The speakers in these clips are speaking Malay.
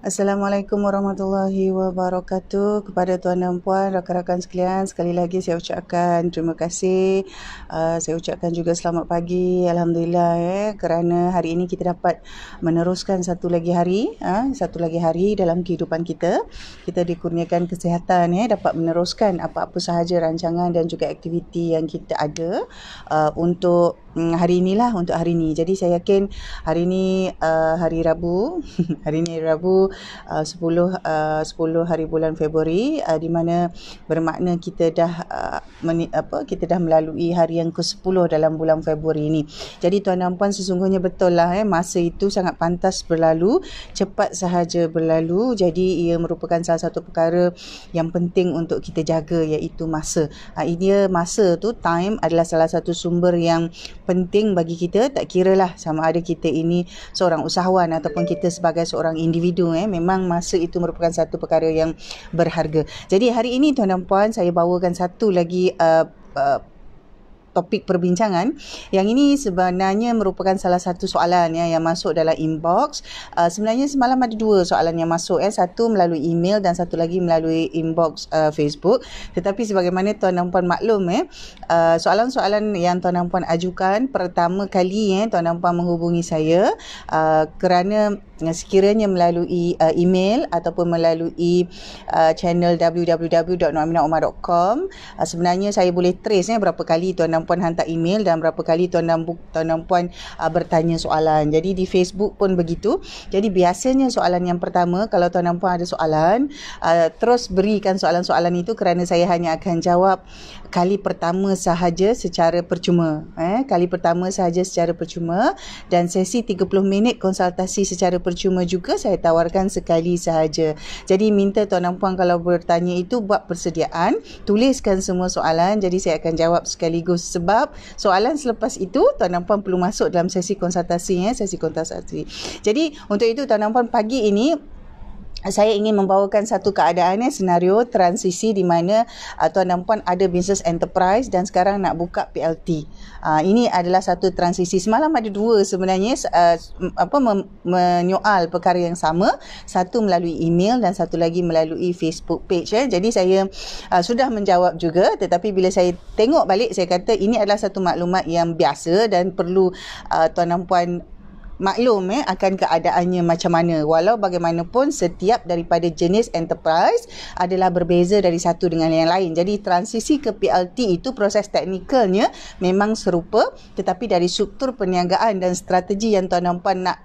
Assalamualaikum warahmatullahi wabarakatuh. Kepada tuan dan puan, rakan-rakan sekalian, sekali lagi saya ucapkan terima kasih. Saya ucapkan juga selamat pagi. Alhamdulillah kerana hari ini kita dapat meneruskan satu lagi hari dalam kehidupan kita. Kita dikurniakan kesihatan dapat meneruskan apa-apa sahaja rancangan dan juga aktiviti yang kita ada untuk hari inilah, untuk hari ini. Jadi saya yakin hari ini hari Rabu hari ini Rabu 10 hari bulan Februari, di mana bermakna kita dah kita dah melalui hari yang ke-10 dalam bulan Februari ini. Jadi tuan dan puan, sesungguhnya betul lah masa itu sangat pantas berlalu, cepat sahaja berlalu. Jadi ia merupakan salah satu perkara yang penting untuk kita jaga, iaitu masa. Ini masa tu, time adalah salah satu sumber yang penting bagi kita. Tak kiralah sama ada kita ini seorang usahawan ataupun kita sebagai seorang individu, memang masa itu merupakan satu perkara yang berharga. Jadi hari ini tuan dan puan, saya bawakan satu lagi topik perbincangan. Yang ini sebenarnya merupakan salah satu soalan yang masuk dalam inbox. Sebenarnya semalam ada dua soalan yang masuk, satu melalui email dan satu lagi melalui inbox Facebook. Tetapi sebagaimana tuan dan puan maklum, soalan-soalan yang tuan dan puan ajukan pertama kali tuan dan puan menghubungi saya kerana sekiranya melalui email ataupun melalui channel www.noaminaomar.com, sebenarnya saya boleh trace berapa kali tuan dan puan hantar email dan berapa kali tuan dan puan bertanya soalan. Jadi di Facebook pun begitu. Jadi biasanya soalan yang pertama, kalau tuan dan puan ada soalan, terus berikan soalan-soalan itu kerana saya hanya akan jawab kali pertama sahaja secara percuma. Kali pertama sahaja secara percuma, dan sesi 30 minit konsultasi secara percuma juga saya tawarkan sekali sahaja. Jadi minta tuan dan puan kalau bertanya itu buat persediaan, tuliskan semua soalan, jadi saya akan jawab sekaligus. Sebab soalan selepas itu tuan dan puan perlu masuk dalam sesi konsultasi. Jadi untuk itu tuan dan puan, pagi ini saya ingin membawakan satu keadaan, senario transisi di mana tuan dan puan ada business enterprise dan sekarang nak buka PLT. Ini adalah satu transisi. Semalam ada dua sebenarnya menyoal perkara yang sama, satu melalui email dan satu lagi melalui Facebook page. Jadi saya sudah menjawab juga, tetapi bila saya tengok balik, saya kata ini adalah satu maklumat yang biasa dan perlu tuan dan puan maklum akan keadaannya macam mana. Walau bagaimanapun, setiap daripada jenis enterprise adalah berbeza dari satu dengan yang lain. Jadi transisi ke PLT itu proses teknikalnya memang serupa, tetapi dari struktur perniagaan dan strategi yang tuan dan puan nak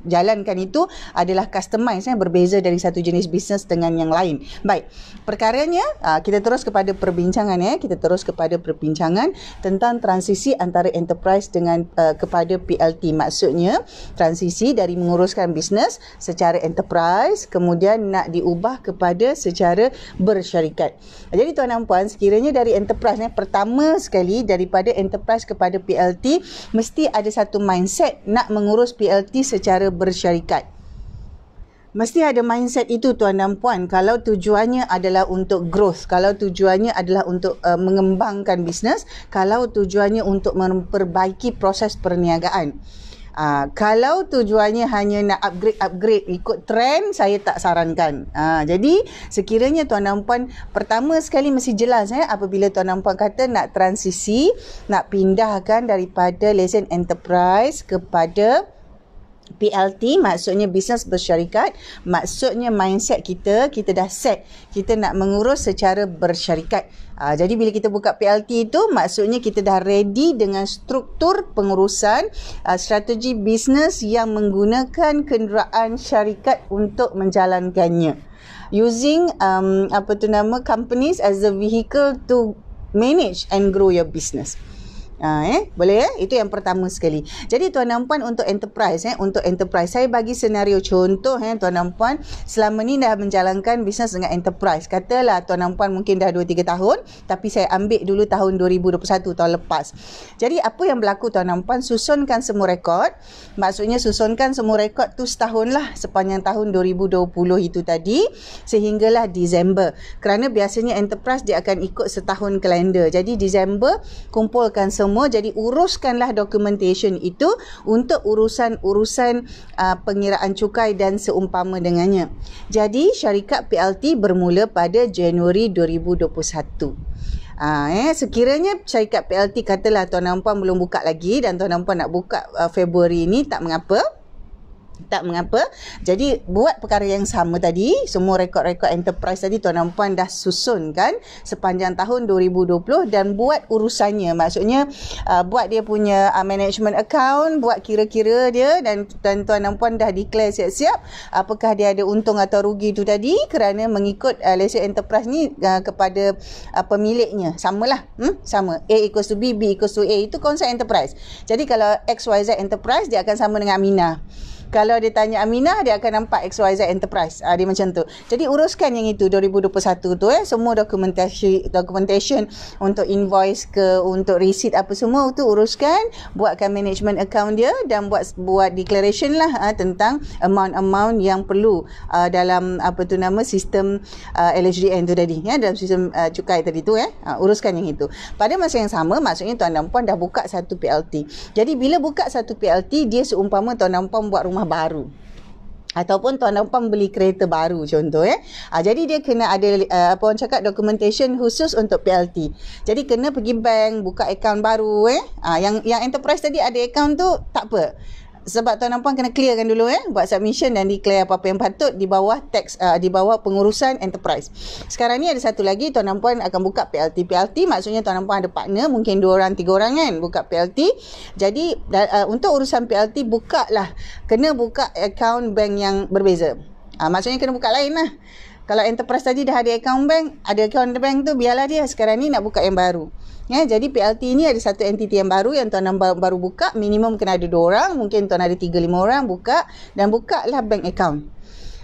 jalankan itu adalah customize, berbeza dari satu jenis bisnes dengan yang lain. Baik, perkaranya kita terus kepada perbincangan. Kita terus kepada perbincangan tentang transisi antara enterprise dengan kepada PLT. Maksudnya transisi dari menguruskan bisnes secara enterprise kemudian nak diubah kepada secara bersyarikat. Jadi tuan dan puan, sekiranya dari enterprise, pertama sekali daripada enterprise kepada PLT, mesti ada satu mindset nak mengurus PLT secara bersyarikat. Mesti ada mindset itu tuan dan puan. Kalau tujuannya adalah untuk growth, kalau tujuannya adalah untuk mengembangkan bisnes, kalau tujuannya untuk memperbaiki proses perniagaan. Kalau tujuannya hanya nak upgrade ikut trend, saya tak sarankan. Jadi sekiranya tuan dan puan, pertama sekali mesti jelas apabila tuan dan puan kata nak transisi, nak pindahkan daripada lesen enterprise kepada PLT, maksudnya bisnes bersyarikat, maksudnya mindset kita dah set, kita nak mengurus secara bersyarikat. Jadi bila kita buka PLT itu, maksudnya kita dah ready dengan struktur pengurusan, strategi bisnes yang menggunakan kenderaan syarikat untuk menjalankannya. Using companies as a vehicle to manage and grow your business. Boleh itu yang pertama sekali. Jadi tuan dan puan, untuk enterprise saya bagi senario contoh tuan dan puan, selama ni dah menjalankan bisnes dengan enterprise. Katalah tuan dan puan mungkin dah 2-3 tahun, tapi saya ambil dulu tahun 2021, tahun lepas. Jadi apa yang berlaku tuan dan puan, susunkan semua rekod. Maksudnya susunkan semua rekod tu setahun lah, sepanjang tahun 2020 itu tadi sehinggalah Disember. Kerana biasanya enterprise dia akan ikut setahun kalender. Jadi Disember kumpulkan semua semua. Jadi uruskanlah documentation itu untuk urusan-urusan pengiraan cukai dan seumpama dengannya. Jadi syarikat PLT bermula pada Januari 2021. Sekiranya syarikat PLT katalah tuan dan puan belum buka lagi dan tuan dan puan nak buka Februari ni, tak mengapa. Jadi buat perkara yang sama tadi, semua rekod-rekod enterprise tadi tuan dan puan dah susunkan sepanjang tahun 2020 dan buat urusannya. Maksudnya buat dia punya management account, buat kira-kira dia dan tuan dan puan dah declare siap-siap apakah dia ada untung atau rugi tu tadi kerana mengikut lesen enterprise ni kepada pemiliknya. Samalah, sama. A equals to B, B equals to A, itu konsep enterprise. Jadi kalau XYZ enterprise dia akan sama dengan Aminah. Kalau dia tanya Aminah, dia akan nampak XYZ Enterprise. Dia macam tu. Jadi uruskan yang itu 2021 tu semua documentation untuk invoice ke, untuk receipt apa semua tu uruskan, buatkan management account dia dan buat declaration lah tentang amount yang perlu dalam sistem LHDN tu tadi, dalam sistem cukai tadi tu uruskan yang itu. Pada masa yang sama, maksudnya tuan dan puan dah buka satu PLT. Jadi bila buka satu PLT, dia seumpama tuan dan puan buat rumah baru ataupun tuan dan puan beli kereta baru contoh jadi dia kena ada orang cakap documentation khusus untuk PLT. Jadi kena pergi bank buka akaun baru yang enterprise tadi ada akaun tu tak apa. Sebab tuan dan puan kena clearkan dulu buat submission dan declare apa-apa yang patut di bawah tax, di bawah pengurusan enterprise. Sekarang ni ada satu lagi, tuan dan puan akan buka PLT. PLT maksudnya tuan dan puan ada partner, mungkin 2 orang 3 orang kan buka PLT. Jadi untuk urusan PLT kena buka akaun bank yang berbeza. Maksudnya kena buka lain lah. Kalau enterprise tadi dah ada akaun bank, ada akaun bank tu biarlah dia. Sekarang ni nak buka yang baru. Jadi PLT ni ada satu entiti yang baru yang tuan baru buka, minimum kena ada 2 orang, mungkin tuan ada 3-5 orang buka dan bukalah bank account.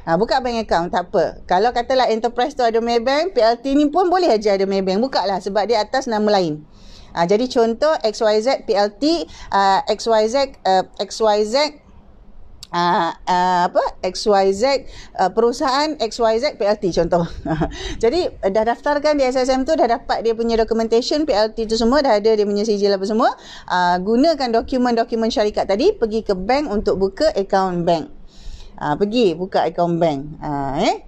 Buka bank account tak apa. Kalau katalah enterprise tu ada Maybank, PLT ni pun boleh aja ada Maybank, bukalah sebab dia atas nama lain. Jadi contoh XYZ PLT, XYZ perusahaan XYZ PLT contoh. Jadi dah daftarkan di SSM tu, dah dapat dia punya documentation PLT tu semua, dah ada dia punya sijil apa semua. Gunakan dokumen-dokumen syarikat tadi, pergi ke bank untuk buka akaun bank. Pergi buka akaun bank.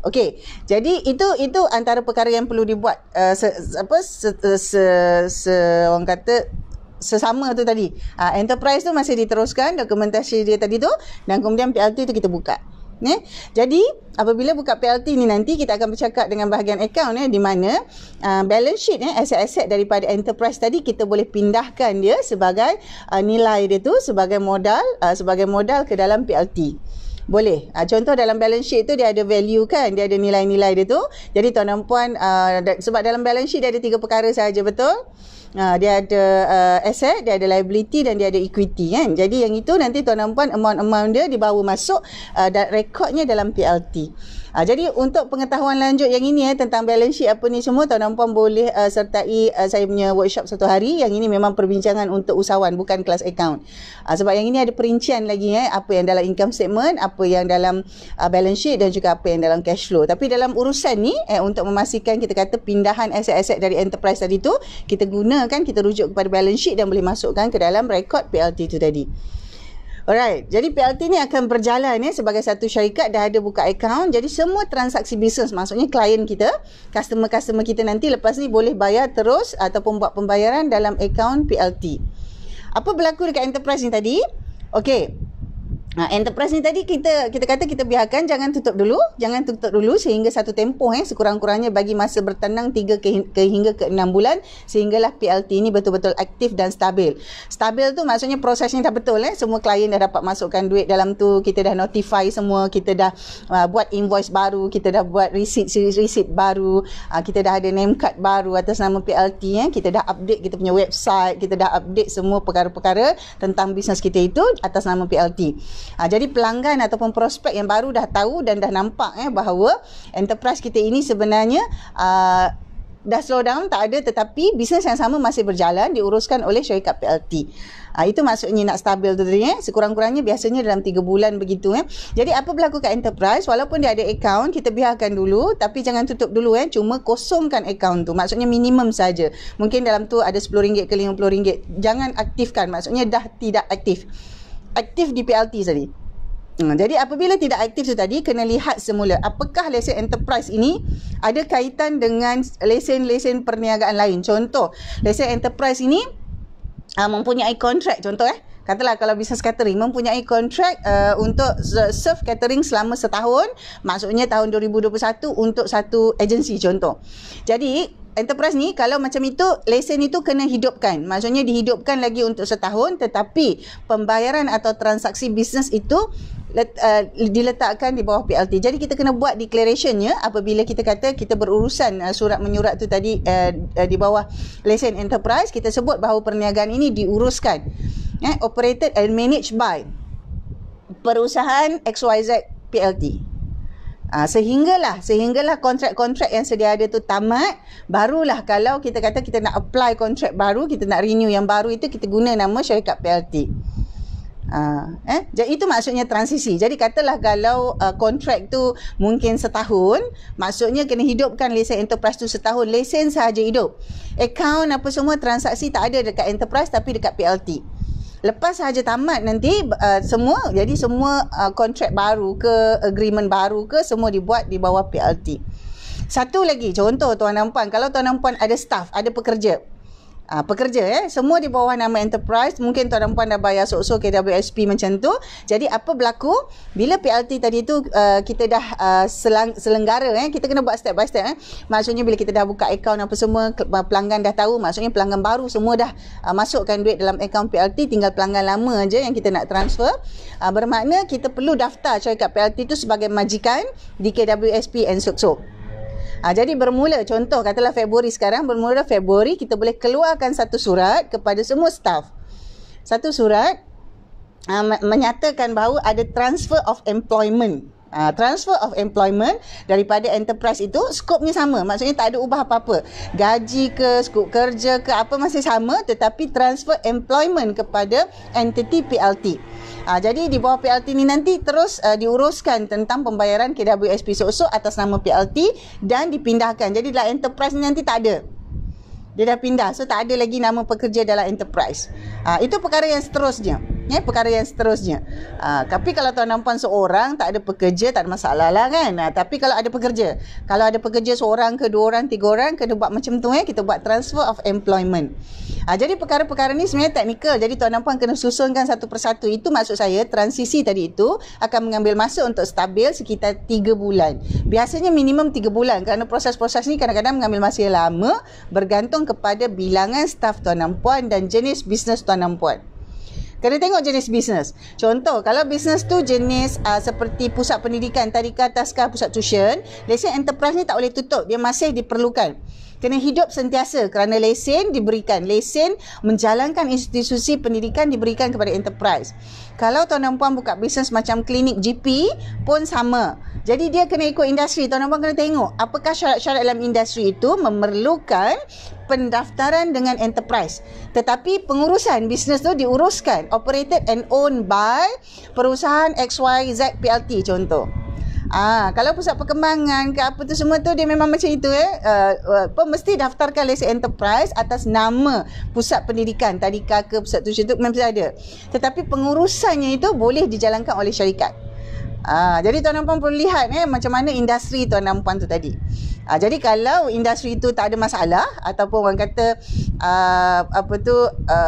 Okey. Jadi itu antara perkara yang perlu dibuat orang kata sesama tu tadi. Enterprise tu masih diteruskan dokumentasi dia tadi tu dan kemudian PLT tu kita buka. Jadi apabila buka PLT ni nanti kita akan bercakap dengan bahagian account di mana balance sheet aset-aset daripada enterprise tadi kita boleh pindahkan dia sebagai nilai dia tu sebagai modal ke dalam PLT. Boleh. Contoh dalam balance sheet tu dia ada value kan, dia ada nilai-nilai dia tu. Jadi tuan dan puan sebab dalam balance sheet dia ada 3 perkara sahaja, betul? Dia ada asset, dia ada liability dan dia ada equity kan. Jadi yang itu nanti tuan dan puan amount dia dibawa masuk rekodnya dalam PLT. Jadi untuk pengetahuan lanjut yang ini tentang balance sheet apa ni semua, tuan dan puan boleh sertai saya punya workshop 1 hari. Yang ini memang perbincangan untuk usahawan, bukan kelas account. Sebab yang ini ada perincian lagi apa yang dalam income statement, apa yang dalam balance sheet dan juga apa yang dalam cash flow. Tapi dalam urusan ni untuk memastikan kita kata pindahan aset-aset dari enterprise tadi tu, kita kita rujuk kepada balance sheet dan boleh masukkan ke dalam rekod PLT tu tadi. Alright, jadi PLT ni akan berjalan sebagai satu syarikat, dah ada buka akaun. Jadi semua transaksi bisnes, maksudnya klien kita, customer-customer kita nanti lepas ni boleh bayar terus ataupun buat pembayaran dalam akaun PLT. Apa berlaku dekat enterprise ni tadi? Okey. Enterprise ni tadi kita kata kita biarkan, jangan tutup dulu sehingga satu tempoh sekurang-kurangnya bagi masa bertenang 3 hingga ke 6 bulan sehinggalah PLT ni betul-betul aktif dan stabil. Stabil tu maksudnya prosesnya dah betul semua klien dah dapat masukkan duit dalam tu, kita dah notify semua, kita dah buat invoice baru, kita dah buat receipt baru, kita dah ada name card baru atas nama PLT, kita dah update kita punya website, kita dah update semua perkara-perkara tentang bisnes kita itu atas nama PLT. Jadi pelanggan ataupun prospek yang baru dah tahu dan dah nampak bahawa enterprise kita ini sebenarnya dah slow down, tak ada, tetapi bisnes yang sama masih berjalan, diuruskan oleh syarikat PLT. Itu maksudnya nak stabil tu tadi. Sekurang-kurangnya biasanya dalam 3 bulan begitu. Jadi apa berlaku kat enterprise, walaupun dia ada akaun, kita biarkan dulu, tapi jangan tutup dulu. Cuma kosongkan akaun tu. Maksudnya minimum saja. Mungkin dalam tu ada RM10 ke RM50. Jangan aktifkan. Maksudnya dah tidak aktif. Aktif di PLT tadi. Jadi apabila tidak aktif tu tadi, kena lihat semula apakah lesen enterprise ini ada kaitan dengan lesen-lesen perniagaan lain. Contoh, lesen enterprise ini mempunyai kontrak. Contoh katalah kalau bisnes catering mempunyai kontrak untuk serve catering selama setahun, maksudnya tahun 2021 untuk satu agensi contoh. Jadi enterprise ni kalau macam itu, lesen itu kena hidupkan. Maksudnya dihidupkan lagi untuk setahun, tetapi pembayaran atau transaksi bisnes itu diletakkan di bawah PLT. Jadi kita kena buat declarationnya apabila kita kata kita berurusan surat menyurat tu tadi di bawah lesen enterprise, kita sebut bahawa perniagaan ini diuruskan, operated and managed by perusahaan XYZ PLT. Sehinggalah kontrak-kontrak yang sedia ada tu tamat, barulah kalau kita kata kita nak apply kontrak baru, kita nak renew yang baru itu, kita guna nama syarikat PLT. Jadi itu maksudnya transisi. Jadi katalah kalau kontrak tu mungkin setahun, maksudnya kena hidupkan lesen enterprise tu setahun, lesen sahaja hidup. Akaun apa semua transaksi tak ada dekat enterprise tapi dekat PLT. Lepas sahaja tamat nanti semua kontrak baru ke, agreement baru ke, semua dibuat di bawah PLT. Satu lagi contoh tuan dan puan, kalau tuan dan puan ada staff, ada pekerja. Semua di bawah nama enterprise, mungkin tuan dan puan dah bayar sok-sok KWSP macam tu. Jadi apa berlaku bila PLT tadi tu kita dah selenggara, kita kena buat step by step. Maksudnya bila kita dah buka akaun apa semua, pelanggan dah tahu, maksudnya pelanggan baru semua dah masukkan duit dalam akaun PLT, tinggal pelanggan lama aja yang kita nak transfer. Bermakna kita perlu daftar syarikat PLT tu sebagai majikan di KWSP and sok-sok. Jadi bermula, contoh katalah Februari sekarang, bermula Februari kita boleh keluarkan satu surat kepada semua staff. Satu surat menyatakan bahawa ada transfer of employment. Transfer of employment daripada enterprise itu skopnya sama, maksudnya tak ada ubah apa-apa. Gaji ke, skop kerja ke, apa masih sama, tetapi transfer employment kepada entity PLT. Jadi di bawah PLT ni nanti terus diuruskan tentang pembayaran KWSP sok-sok atas nama PLT dan dipindahkan. Jadi dalam enterprise ni nanti tak ada. Dia dah pindah, so tak ada lagi nama pekerja dalam enterprise. Itu perkara yang seterusnya. Tapi kalau tuan dan puan seorang tak ada pekerja, tak ada masalah lah kan. Tapi kalau ada pekerja seorang ke, 2 orang, 3 orang, kena buat macam tu, kita buat transfer of employment. Jadi perkara-perkara ni sebenarnya teknikal. Jadi tuan dan puan kena susunkan satu persatu. Itu maksud saya, transisi tadi itu akan mengambil masa untuk stabil sekitar 3 bulan. Biasanya minimum 3 bulan kerana proses-proses ni kadang-kadang mengambil masa yang lama, bergantung kepada bilangan staf tuan dan puan dan jenis bisnes tuan dan puan. Kena tengok jenis bisnes. Contoh, kalau bisnes tu jenis seperti pusat pendidikan, tadika, taska, pusat tuition, lesen enterprise ni tak boleh tutup. Dia masih diperlukan. Kena hidup sentiasa kerana lesen diberikan. Lesen menjalankan institusi pendidikan diberikan kepada enterprise. Kalau tuan dan puan buka bisnes macam klinik GP pun sama. Jadi dia kena ikut industri. Tuan dan puan kena tengok apakah syarat-syarat dalam industri itu memerlukan pendaftaran dengan enterprise. Tetapi pengurusan bisnes tu diuruskan, operated and owned by perusahaan XYZ PLT contoh. Kalau pusat perkembangan ke apa tu semua tu, dia memang macam itu mesti daftarkan lesen enterprise atas nama pusat pendidikan, tadika ke pusat tuition tu memang ada. Tetapi pengurusannya itu boleh dijalankan oleh syarikat. Jadi tuan dan puan perlu lihat macam mana industri tuan dan puan tu tadi. Jadi kalau industri itu tak ada masalah ataupun orang kata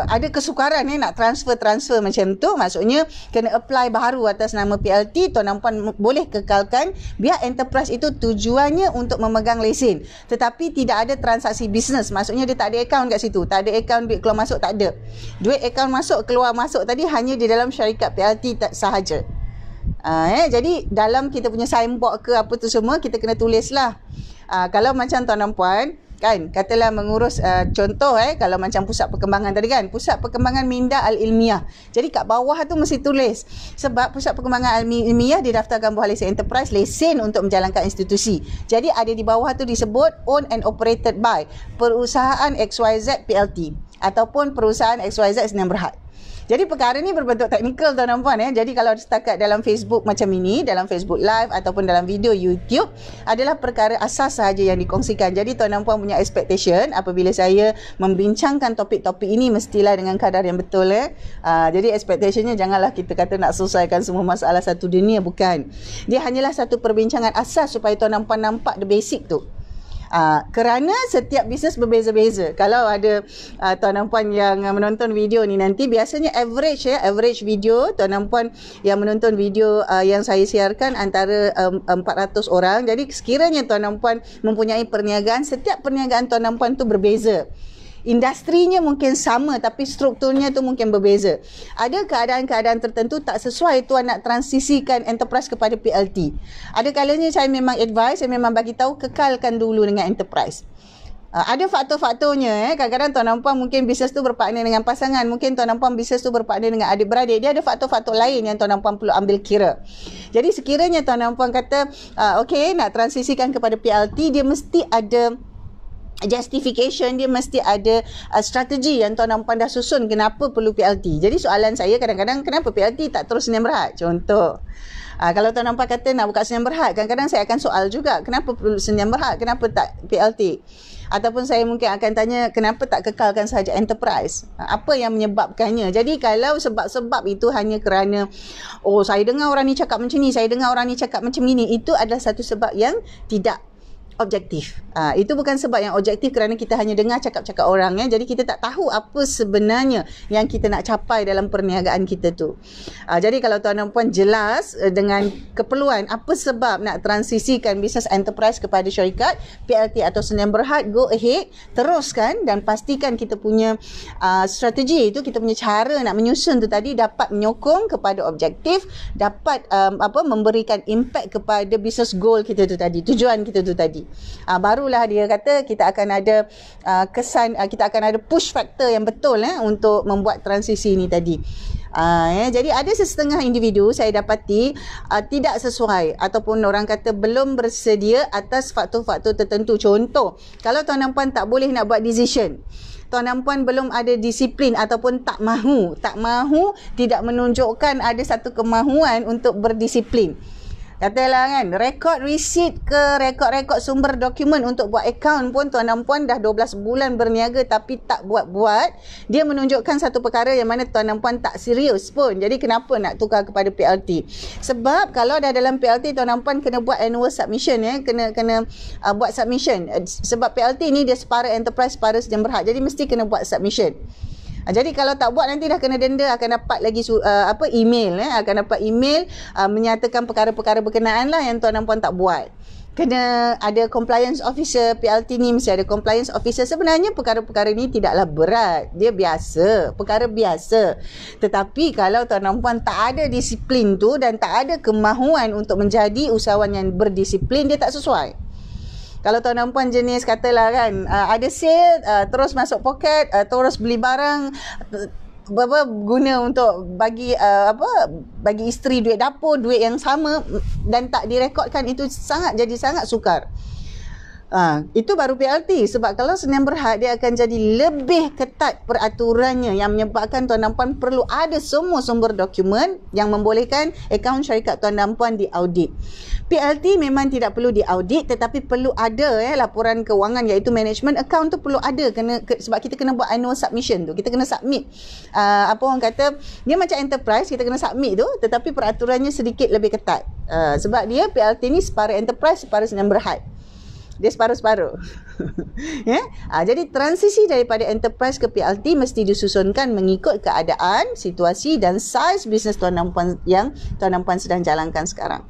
ada kesukaran nak transfer macam tu, maksudnya kena apply baru atas nama PLT, tuan dan puan boleh kekalkan biar enterprise itu tujuannya untuk memegang lesen, tetapi tidak ada transaksi bisnes. Maksudnya dia tak ada akaun kat situ, tak ada akaun duit keluar masuk, tak ada. Duit akaun masuk keluar masuk tadi hanya di dalam syarikat PLT sahaja. Jadi dalam kita punya signboard ke apa tu semua, kita kena tulislah. Kalau macam tuan dan puan kan, katalah mengurus contoh kalau macam pusat perkembangan tadi kan, pusat perkembangan minda al-ilmiah. Jadi kat bawah tu mesti tulis, sebab pusat perkembangan ilmiah didaftarkan bawah lesen enterprise, lesen untuk menjalankan institusi. Jadi ada di bawah tu disebut owned and operated by perusahaan XYZ PLT ataupun perusahaan XYZ Sdn Bhd. Jadi perkara ni berbentuk teknikal tuan dan puan. Jadi kalau setakat dalam Facebook macam ini, dalam Facebook Live ataupun dalam video YouTube, adalah perkara asas sahaja yang dikongsikan. Jadi tuan dan puan punya expectation apabila saya membincangkan topik-topik ini mestilah dengan kadar yang betul. Jadi expectationnya janganlah kita kata nak selesaikan semua masalah satu dunia, bukan. Dia hanyalah satu perbincangan asas supaya tuan dan puan nampak the basic tu. Kerana setiap bisnes berbeza-beza. Kalau ada tuan dan puan yang menonton video ni nanti, biasanya average video tuan dan puan yang menonton video yang saya siarkan antara 400 orang. Jadi sekiranya tuan dan puan mempunyai perniagaan, setiap perniagaan tuan dan puan tu berbeza. Industrinya mungkin sama tapi strukturnya tu mungkin berbeza. Ada keadaan-keadaan tertentu tak sesuai tuan nak transisikan enterprise kepada PLT. Ada kalanya saya memang advise, saya memang bagi tahu kekalkan dulu dengan enterprise. Ada faktor-faktornya. Kadang-kadang tuan dan puan mungkin bisnes tu berpartner dengan pasangan, mungkin tuan dan puan bisnes tu berpartner dengan adik-beradik. Dia ada faktor-faktor lain yang tuan dan puan perlu ambil kira. Jadi sekiranya tuan dan puan kata okey nak transisikan kepada PLT, dia mesti ada justification, dia mesti ada strategi yang tuan dan puan dah susun kenapa perlu PLT. Jadi soalan saya kadang-kadang, kenapa PLT tak terus Sdn Bhd? Contoh, kalau tuan dan puan kata nak buka Sdn Bhd, kadang-kadang saya akan soal juga, kenapa perlu Sdn Bhd, kenapa tak PLT? Ataupun saya mungkin akan tanya, kenapa tak kekalkan sahaja enterprise? Apa yang menyebabkannya? Jadi kalau sebab-sebab itu hanya kerana saya dengar orang ni cakap macam ni, saya dengar orang ni cakap macam ni, itu adalah satu sebab yang tidak objektif. Itu bukan sebab yang objektif kerana kita hanya dengar cakap-cakap orang. Jadi kita tak tahu apa sebenarnya yang kita nak capai dalam perniagaan kita tu. Jadi kalau tuan dan puan jelas dengan keperluan apa sebab nak transisikan bisnes enterprise kepada syarikat PLT atau Sdn Bhd, go ahead, teruskan dan pastikan kita punya strategi itu, kita punya cara nak menyusun tu tadi dapat menyokong kepada objektif, dapat memberikan impact kepada business goal kita tu tadi, tujuan kita tu tadi. Barulah dia kata kita akan ada kesan, kita akan ada push factor yang betul untuk membuat transisi ni tadi. Jadi ada sesetengah individu saya dapati tidak sesuai ataupun orang kata belum bersedia atas faktor-faktor tertentu. Contoh, kalau tuan dan puan tak boleh nak buat decision, tuan dan puan belum ada disiplin ataupun tak mahu, tidak menunjukkan ada satu kemahuan untuk berdisiplin. Katalah kan, rekod receipt ke rekod-rekod sumber dokumen untuk buat akaun pun tuan dan puan dah 12 bulan berniaga tapi tak buat-buat. Dia menunjukkan satu perkara yang mana tuan dan puan tak serius pun. Jadi kenapa nak tukar kepada PLT? Sebab kalau dah dalam PLT, tuan dan puan kena buat annual submission, kena buat submission. Sebab PLT ni dia separa enterprise, separa Sdn Bhd. Jadi mesti kena buat submission. Jadi kalau tak buat nanti dah kena denda, akan dapat lagi email, akan dapat email menyatakan perkara-perkara berkenaan lah yang tuan dan puan tak buat. Kena ada compliance officer. PLT ni mesti ada compliance officer. Sebenarnya perkara-perkara ni tidaklah berat, dia biasa, perkara biasa. Tetapi kalau tuan dan puan tak ada disiplin tu dan tak ada kemahuan untuk menjadi usahawan yang berdisiplin, dia tak sesuai. Kalau tuan dan puan jenis katalah kan, ada sale, terus masuk poket, terus beli barang, guna untuk bagi bagi isteri duit dapur, duit yang sama dan tak direkodkan, itu jadi sangat sukar. Itu baru PLT. Sebab kalau Sdn Bhd, dia akan jadi lebih ketat peraturannya yang menyebabkan tuan dan puan perlu ada semua sumber dokumen yang membolehkan akaun syarikat tuan dan puan diaudit. PLT memang tidak perlu diaudit, tetapi perlu ada laporan kewangan, iaitu management account tu perlu ada, sebab kita kena buat annual submission tu, kita kena submit. Orang kata dia macam enterprise, kita kena submit tu, tetapi peraturannya sedikit lebih ketat. Sebab dia PLT ni separa enterprise, separa Sdn Bhd. Dia separuh-separuh. Jadi transisi daripada enterprise ke PLT mesti disusunkan mengikut keadaan, situasi dan saiz bisnes tuan dan puan yang tuan dan puan sedang jalankan sekarang.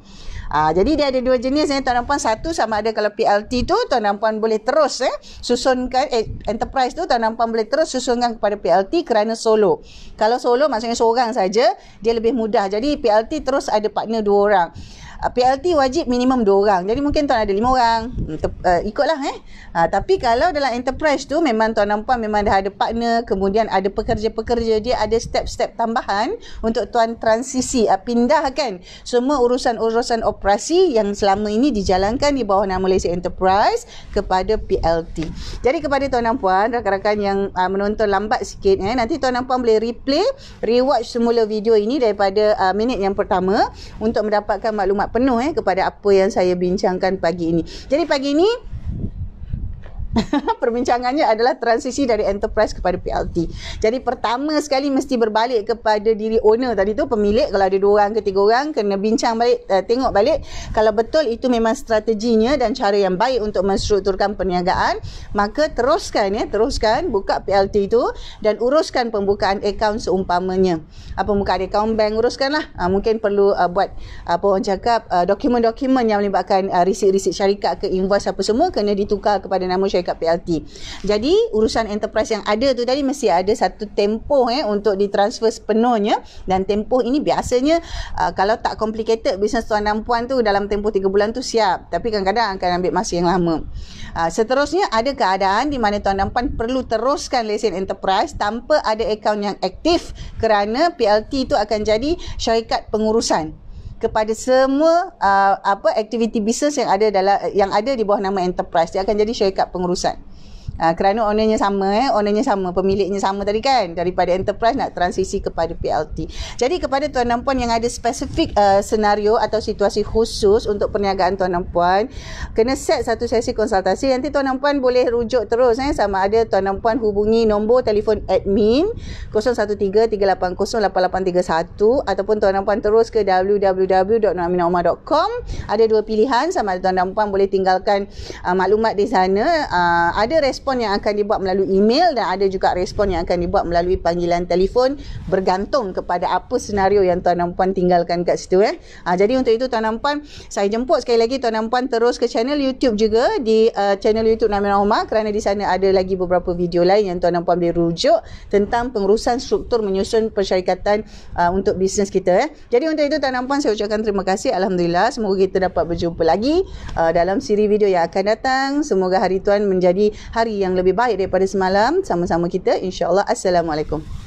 Jadi dia ada dua jenis tuan dan puan. Satu, sama ada kalau PLT tu tuan dan puan boleh terus susunkan enterprise tu, tuan dan puan boleh terus susunkan kepada PLT kerana solo. Kalau solo maksudnya seorang saja, dia lebih mudah. Jadi PLT terus ada partner 2 orang. PLT wajib minimum 2 orang. Jadi mungkin tuan ada 5 orang. Ikutlah tapi kalau dalam enterprise tu memang tuan dan puan memang dah ada partner, kemudian ada pekerja-pekerja, dia ada step-step tambahan untuk tuan transisi, pindahkan semua urusan-urusan operasi yang selama ini dijalankan di bawah nama lesen enterprise kepada PLT. Jadi kepada tuan dan puan, rakan-rakan yang menonton lambat sikit, nanti tuan dan puan boleh replay, rewatch semula video ini daripada minit yang pertama untuk mendapatkan maklumat penuh kepada apa yang saya bincangkan pagi ini. Jadi pagi ini perbincangannya adalah transisi dari enterprise kepada PLT. Jadi pertama sekali mesti berbalik kepada diri owner tadi tu, pemilik. Kalau ada 2 orang ke 3 orang, kena bincang balik, tengok balik kalau betul itu memang strateginya dan cara yang baik untuk menstrukturkan perniagaan, maka teruskan buka PLT itu dan uruskan pembukaan akaun seumpamanya. Pembukaan akaun bank uruskanlah. Mungkin perlu buat apa orang cakap, dokumen-dokumen yang melibatkan risit-risit syarikat ke invoice apa semua kena ditukar kepada nama syarikat PLT. Jadi urusan enterprise yang ada tu tadi mesti ada satu tempoh untuk ditransfer sepenuhnya, dan tempoh ini biasanya kalau tak complicated bisnes tuan dan puan tu dalam tempoh 3 bulan tu siap, tapi kadang-kadang akan ambil masa yang lama. Seterusnya ada keadaan di mana tuan dan puan perlu teruskan lesen enterprise tanpa ada akaun yang aktif, kerana PLT itu akan jadi syarikat pengurusan kepada semua aktiviti bisnes yang ada di bawah nama enterprise. Dia akan jadi syarikat pengurusan. Kerana ownernya sama, pemiliknya sama tadi kan, daripada enterprise nak transisi kepada PLT. Jadi kepada tuan dan puan yang ada spesifik senario atau situasi khusus untuk perniagaan tuan dan puan, kena set satu sesi konsultasi. Nanti tuan dan puan boleh rujuk terus sama ada tuan dan puan hubungi nombor telefon admin 0133808831 ataupun tuan dan puan terus ke www.noraminaomar.com. Ada 2 pilihan, sama ada tuan dan puan boleh tinggalkan maklumat di sana. Ada respon yang akan dibuat melalui email dan ada juga respon yang akan dibuat melalui panggilan telefon, bergantung kepada apa senario yang tuan dan puan tinggalkan kat situ. Jadi untuk itu tuan dan puan, saya jemput sekali lagi tuan dan puan terus ke channel YouTube juga, di channel YouTube Nora Minah, kerana di sana ada lagi beberapa video lain yang tuan dan puan boleh rujuk tentang pengurusan struktur menyusun persyarikatan untuk bisnes kita. Jadi untuk itu tuan dan puan, saya ucapkan terima kasih. Alhamdulillah, semoga kita dapat berjumpa lagi dalam siri video yang akan datang. Semoga hari tuan menjadi hari yang lebih baik daripada semalam. Sama-sama kita, insya-Allah. Assalamualaikum.